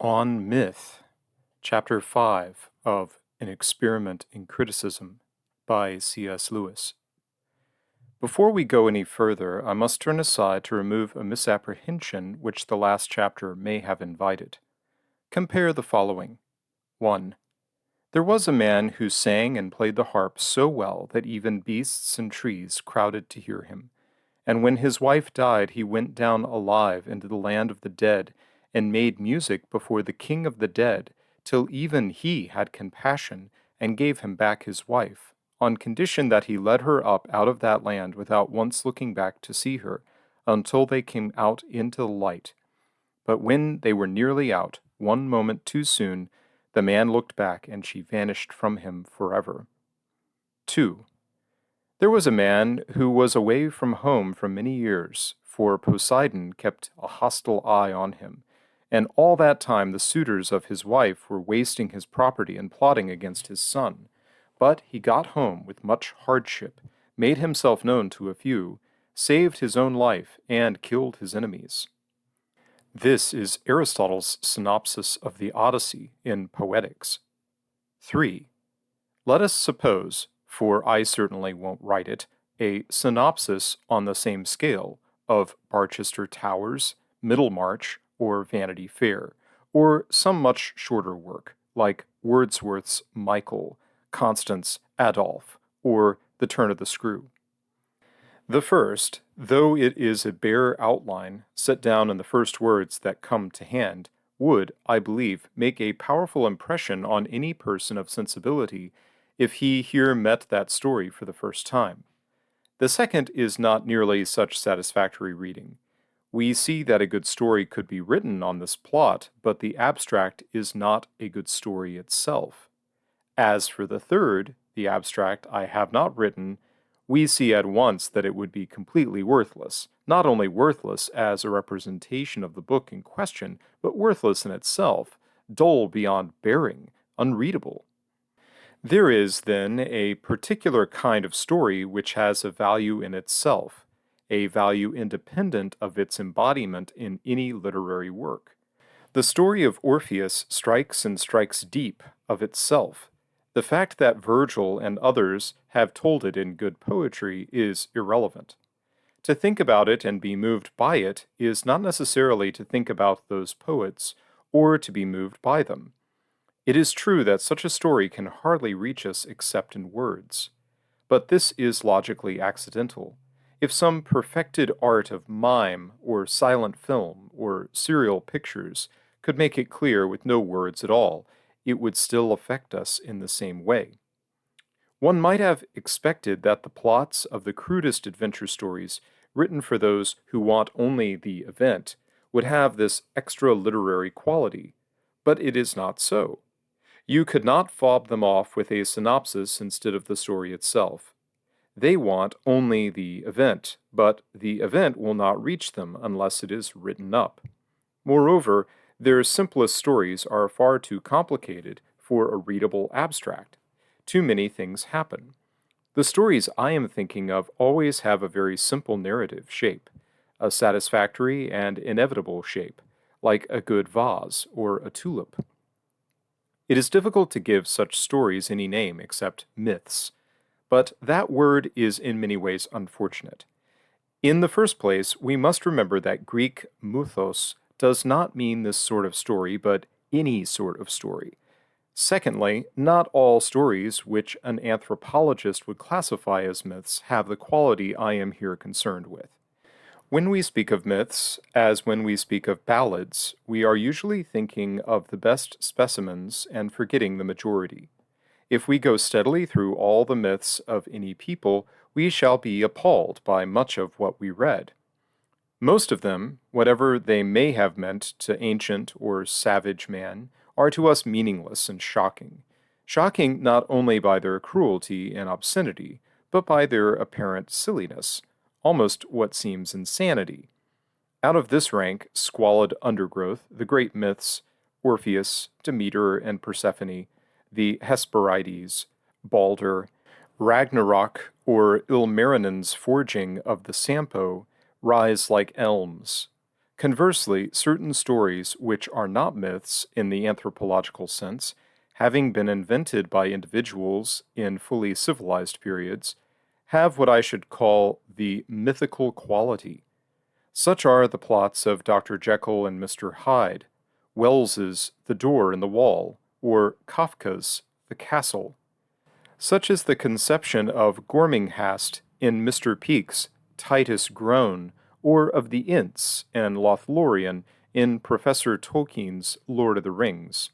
On Myth, Chapter 5 of An Experiment in Criticism by C.S. Lewis. Before we go any further, I must turn aside to remove a misapprehension which the last chapter may have invited. Compare the following. 1. There was a man who sang and played the harp so well that even beasts and trees crowded to hear him. And when his wife died, he went down alive into the land of the dead, and made music before the king of the dead, till even he had compassion, and gave him back his wife, on condition that he led her up out of that land without once looking back to see her, until they came out into the light. But when they were nearly out, one moment too soon, the man looked back, and she vanished from him forever. 2. There was a man who was away from home for many years, for Poseidon kept a hostile eye on him, and all that time the suitors of his wife were wasting his property and plotting against his son. But he got home with much hardship, made himself known to a few, saved his own life, and killed his enemies. This is Aristotle's synopsis of the Odyssey in Poetics. 3. Let us suppose, for I certainly won't write it, a synopsis on the same scale of Barchester Towers, Middlemarch, or Vanity Fair, or some much shorter work, like Wordsworth's Michael, Constance Adolphe, or The Turn of the Screw. The first, though it is a bare outline set down in the first words that come to hand, would, I believe, make a powerful impression on any person of sensibility if he here met that story for the first time. The second is not nearly such satisfactory reading. We see that a good story could be written on this plot, but the abstract is not a good story itself. As for the third, the abstract I have not written, we see at once that it would be completely worthless, not only worthless as a representation of the book in question, but worthless in itself, dull beyond bearing, unreadable. There is, then, a particular kind of story which has a value in itself, a value independent of its embodiment in any literary work. The story of Orpheus strikes and strikes deep of itself. The fact that Virgil and others have told it in good poetry is irrelevant. To think about it and be moved by it is not necessarily to think about those poets or to be moved by them. It is true that such a story can hardly reach us except in words. But this is logically accidental. If some perfected art of mime or silent film or serial pictures could make it clear with no words at all, it would still affect us in the same way. One might have expected that the plots of the crudest adventure stories, written for those who want only the event, would have this extra literary quality, but it is not so. You could not fob them off with a synopsis instead of the story itself. They want only the event, but the event will not reach them unless it is written up. Moreover, their simplest stories are far too complicated for a readable abstract. Too many things happen. The stories I am thinking of always have a very simple narrative shape, a satisfactory and inevitable shape, like a good vase or a tulip. It is difficult to give such stories any name except myths, but that word is in many ways unfortunate. In the first place, we must remember that Greek mythos does not mean this sort of story, but any sort of story. Secondly, not all stories which an anthropologist would classify as myths have the quality I am here concerned with. When we speak of myths, as when we speak of ballads, we are usually thinking of the best specimens and forgetting the majority. If we go steadily through all the myths of any people, we shall be appalled by much of what we read. Most of them, whatever they may have meant to ancient or savage man, are to us meaningless and shocking. Shocking not only by their cruelty and obscenity, but by their apparent silliness, almost what seems insanity. Out of this rank, squalid undergrowth, the great myths, Orpheus, Demeter and Persephone, the Hesperides, Balder, Ragnarok, or Ilmarinen's forging of the Sampo rise like elms. Conversely, certain stories which are not myths in the anthropological sense, having been invented by individuals in fully civilized periods, have what I should call the mythical quality. Such are the plots of Dr. Jekyll and Mr. Hyde, Wells's The Door in the Wall, or Kafka's The Castle. Such is the conception of Gorminghast in Mr. Peake's Titus Groan, or of the Ints and Lothlorien in Professor Tolkien's Lord of the Rings.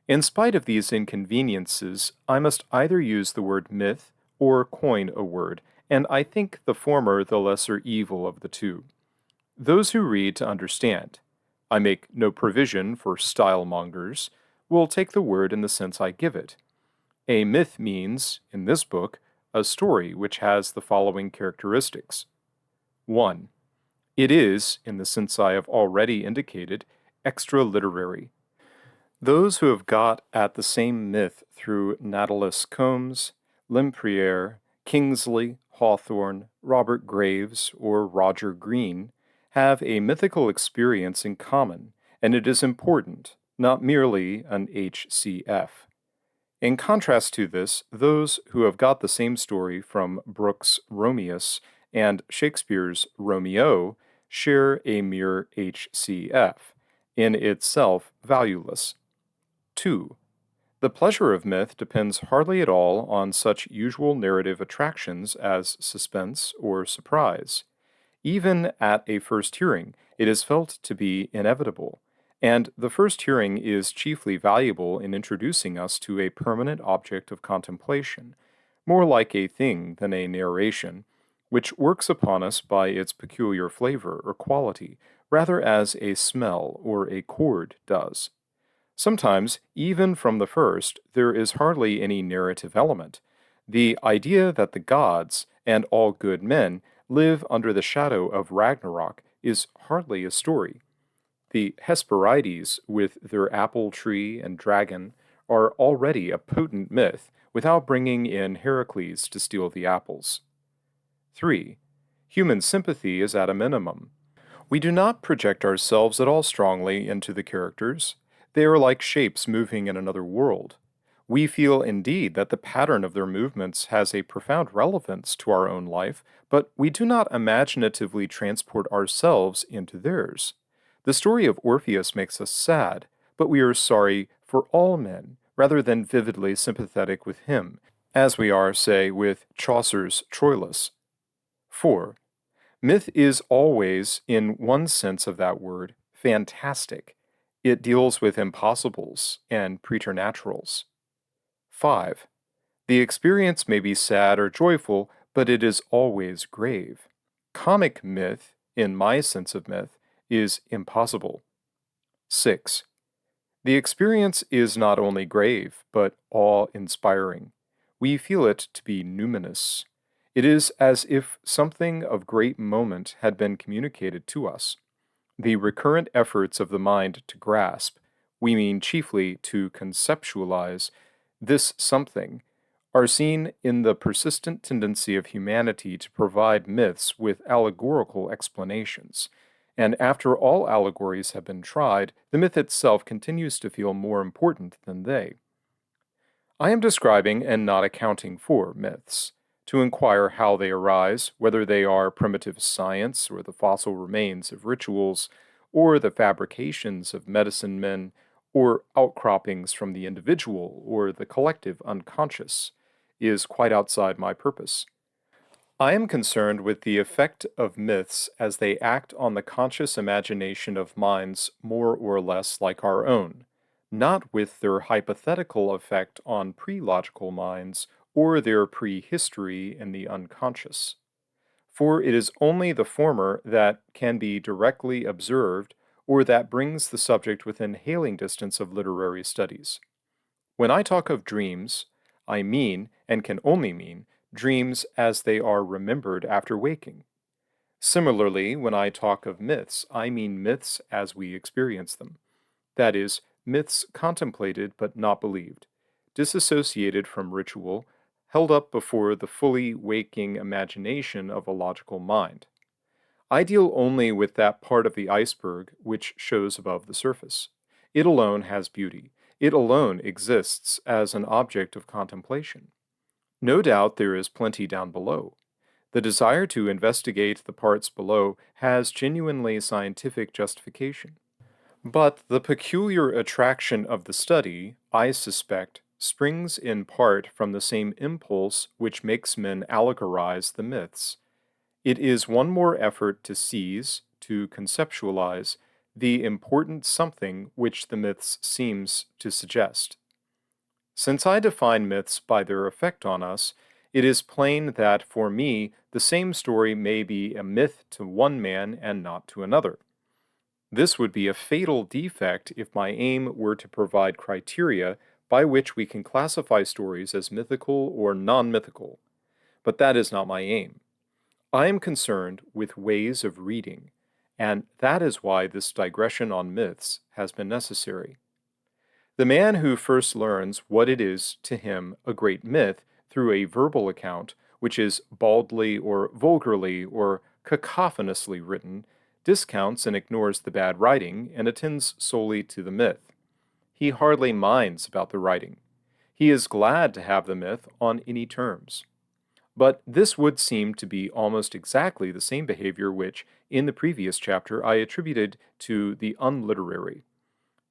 In spite of these inconveniences, I must either use the word myth or coin a word, and I think the former the lesser evil of the two. Those who read to understand, I make no provision for style-mongers, will take the word in the sense I give it. A myth means, in this book, a story which has the following characteristics. 1. It is, in the sense I have already indicated, extra-literary. Those who have got at the same myth through Natalis Combs, Lempriere, Kingsley, Hawthorne, Robert Graves, or Roger Greene have a mythical experience in common, and it is important, not merely an HCF. In contrast to this, those who have got the same story from Brooks' Romeus and Shakespeare's Romeo share a mere HCF, in itself valueless. 2. The pleasure of myth depends hardly at all on such usual narrative attractions as suspense or surprise. Even at a first hearing, it is felt to be inevitable, and the first hearing is chiefly valuable in introducing us to a permanent object of contemplation, more like a thing than a narration, which works upon us by its peculiar flavor or quality, rather as a smell or a chord does. Sometimes, even from the first, there is hardly any narrative element. The idea that the gods and all good men live under the shadow of Ragnarok is hardly a story. The Hesperides, with their apple tree and dragon, are already a potent myth without bringing in Heracles to steal the apples. 3. Human sympathy is at a minimum. We do not project ourselves at all strongly into the characters. They are like shapes moving in another world. We feel indeed that the pattern of their movements has a profound relevance to our own life, but we do not imaginatively transport ourselves into theirs. The story of Orpheus makes us sad, but we are sorry for all men, rather than vividly sympathetic with him, as we are, say, with Chaucer's Troilus. 4. Myth is always, in one sense of that word, fantastic. It deals with impossibles and preternaturals. 5. The experience may be sad or joyful, but it is always grave. Comic myth, in my sense of myth, is impossible. 6. The experience is not only grave, but awe-inspiring. We feel it to be numinous. It is as if something of great moment had been communicated to us. The recurrent efforts of the mind to grasp, we mean chiefly to conceptualize, this something, are seen in the persistent tendency of humanity to provide myths with allegorical explanations. And after all allegories have been tried, the myth itself continues to feel more important than they. I am describing and not accounting for myths. To inquire how they arise, whether they are primitive science or the fossil remains of rituals, or the fabrications of medicine men, or outcroppings from the individual or the collective unconscious, is quite outside my purpose. I am concerned with the effect of myths as they act on the conscious imagination of minds more or less like our own, not with their hypothetical effect on pre-logical minds or their prehistory in the unconscious. For it is only the former that can be directly observed or that brings the subject within hailing distance of literary studies. When I talk of dreams, I mean, and can only mean, dreams as they are remembered after waking. Similarly, when I talk of myths, I mean myths as we experience them. That is, myths contemplated but not believed, disassociated from ritual, held up before the fully waking imagination of a logical mind. I deal only with that part of the iceberg which shows above the surface. It alone has beauty. It alone exists as an object of contemplation. No doubt there is plenty down below. The desire to investigate the parts below has genuinely scientific justification. But the peculiar attraction of the study, I suspect, springs in part from the same impulse which makes men allegorize the myths. It is one more effort to seize, to conceptualize, the important something which the myths seems to suggest. Since I define myths by their effect on us, it is plain that for me the same story may be a myth to one man and not to another. This would be a fatal defect if my aim were to provide criteria by which we can classify stories as mythical or non-mythical. But that is not my aim. I am concerned with ways of reading, and that is why this digression on myths has been necessary. The man who first learns what it is to him a great myth through a verbal account, which is baldly or vulgarly or cacophonously written, discounts and ignores the bad writing and attends solely to the myth. He hardly minds about the writing. He is glad to have the myth on any terms. But this would seem to be almost exactly the same behavior which, in the previous chapter, I attributed to the unliterary.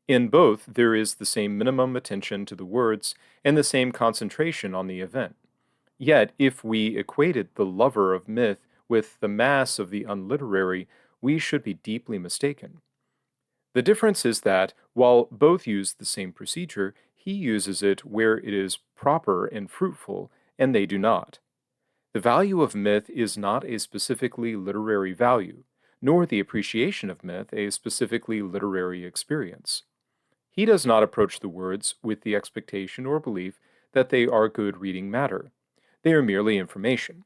In both, there is the same minimum attention to the words and the same concentration on the event. Yet, if we equated the lover of myth with the mass of the unliterary, we should be deeply mistaken. The difference is that, while both use the same procedure, he uses it where it is proper and fruitful, and they do not. The value of myth is not a specifically literary value, nor the appreciation of myth a specifically literary experience. He does not approach the words with the expectation or belief that they are good reading matter. They are merely information.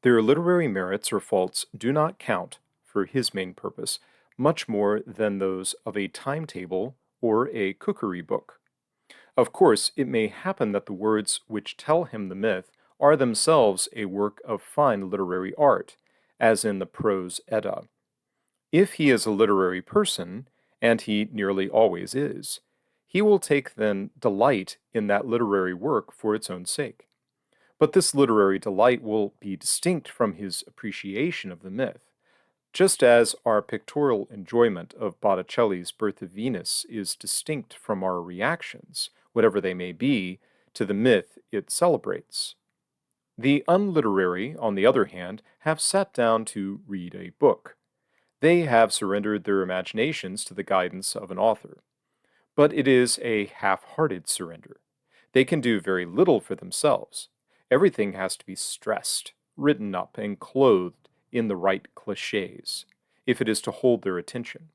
Their literary merits or faults do not count, for his main purpose, much more than those of a timetable or a cookery book. Of course, it may happen that the words which tell him the myth are themselves a work of fine literary art, as in the prose Edda. If he is a literary person, and he nearly always is, he will take then delight in that literary work for its own sake. But this literary delight will be distinct from his appreciation of the myth, just as our pictorial enjoyment of Botticelli's Birth of Venus is distinct from our reactions, whatever they may be, to the myth it celebrates. The unliterary, on the other hand, have sat down to read a book. They have surrendered their imaginations to the guidance of an author. But it is a half-hearted surrender. They can do very little for themselves. Everything has to be stressed, written up, and clothed in the right cliches, if it is to hold their attention.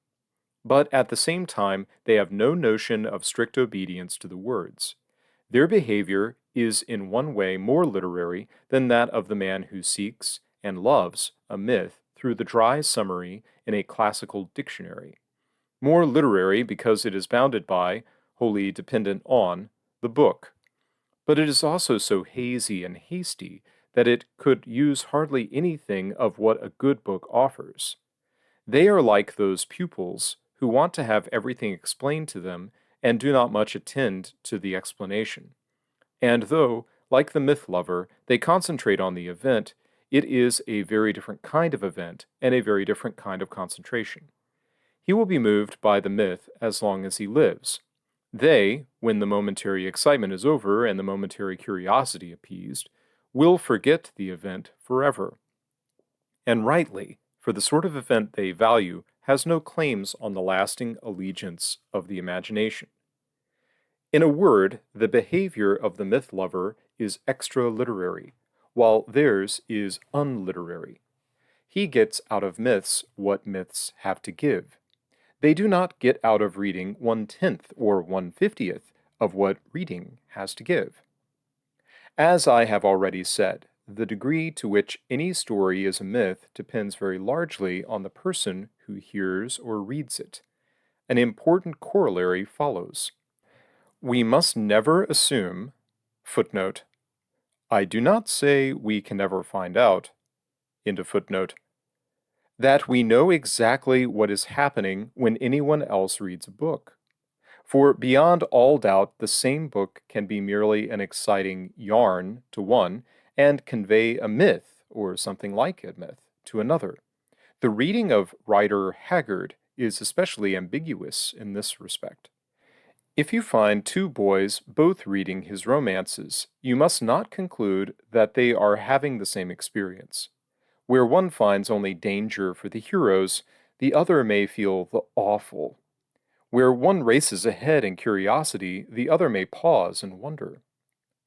But at the same time, they have no notion of strict obedience to the words. Their behavior is in one way more literary than that of the man who seeks and loves a myth through the dry summary in a classical dictionary. More literary because it is bounded by, wholly dependent on, the book. But it is also so hazy and hasty that it could use hardly anything of what a good book offers. They are like those pupils who want to have everything explained to them and do not much attend to the explanation. And though, like the myth lover, they concentrate on the event, it is a very different kind of event and a very different kind of concentration. He will be moved by the myth as long as he lives. They, when the momentary excitement is over and the momentary curiosity appeased, will forget the event forever. And rightly, for the sort of event they value has no claims on the lasting allegiance of the imagination. In a word, the behavior of the myth lover is extra-literary, while theirs is unliterary. He gets out of myths what myths have to give. They do not get out of reading 1/10 or 1/50th of what reading has to give. As I have already said, the degree to which any story is a myth depends very largely on the person who hears or reads it. An important corollary follows. We must never assume, footnote, I do not say we can never find out, end of footnote, That we know exactly what is happening when anyone else reads a book. For beyond all doubt, the same book can be merely an exciting yarn to one and convey a myth or something like a myth to another. The reading of Rider Haggard is especially ambiguous in this respect. If you find two boys both reading his romances, you must not conclude that they are having the same experience. Where one finds only danger for the heroes, the other may feel the awful. Where one races ahead in curiosity, the other may pause and wonder.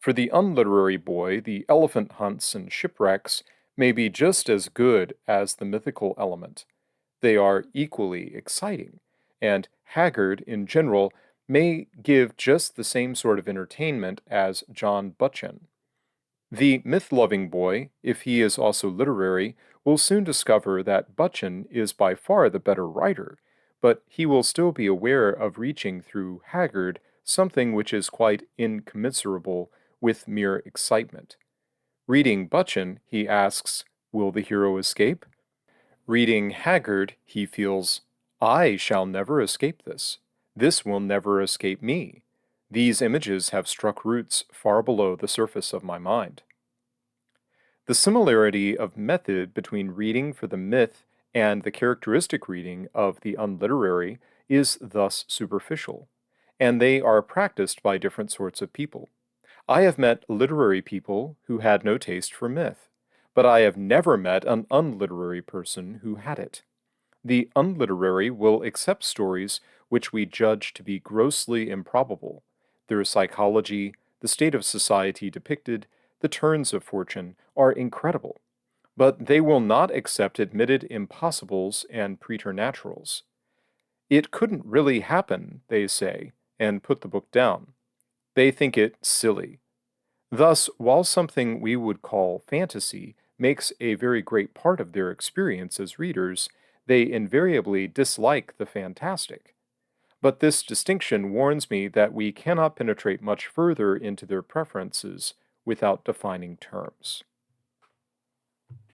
For the unliterary boy, the elephant hunts and shipwrecks may be just as good as the mythical element. They are equally exciting, and Haggard, in general, may give just the same sort of entertainment as John Butchen. The myth loving boy, if he is also literary, will soon discover that Butchen is by far the better writer, but he will still be aware of reaching through Haggard something which is quite incommensurable with mere excitement. Reading Butchen, he asks, will the hero escape? Reading Haggard, he feels, I shall never escape this. This will never escape me. These images have struck roots far below the surface of my mind. The similarity of method between reading for the myth and the characteristic reading of the unliterary is thus superficial, and they are practiced by different sorts of people. I have met literary people who had no taste for myth, but I have never met an unliterary person who had it. The unliterary will accept stories which we judge to be grossly improbable. Their psychology, the state of society depicted, the turns of fortune are incredible, but they will not accept admitted impossibles and preternaturals. It couldn't really happen, they say, and put the book down. They think it silly. Thus, while something we would call fantasy makes a very great part of their experience as readers, they invariably dislike the fantastic. But this distinction warns me that we cannot penetrate much further into their preferences without defining terms.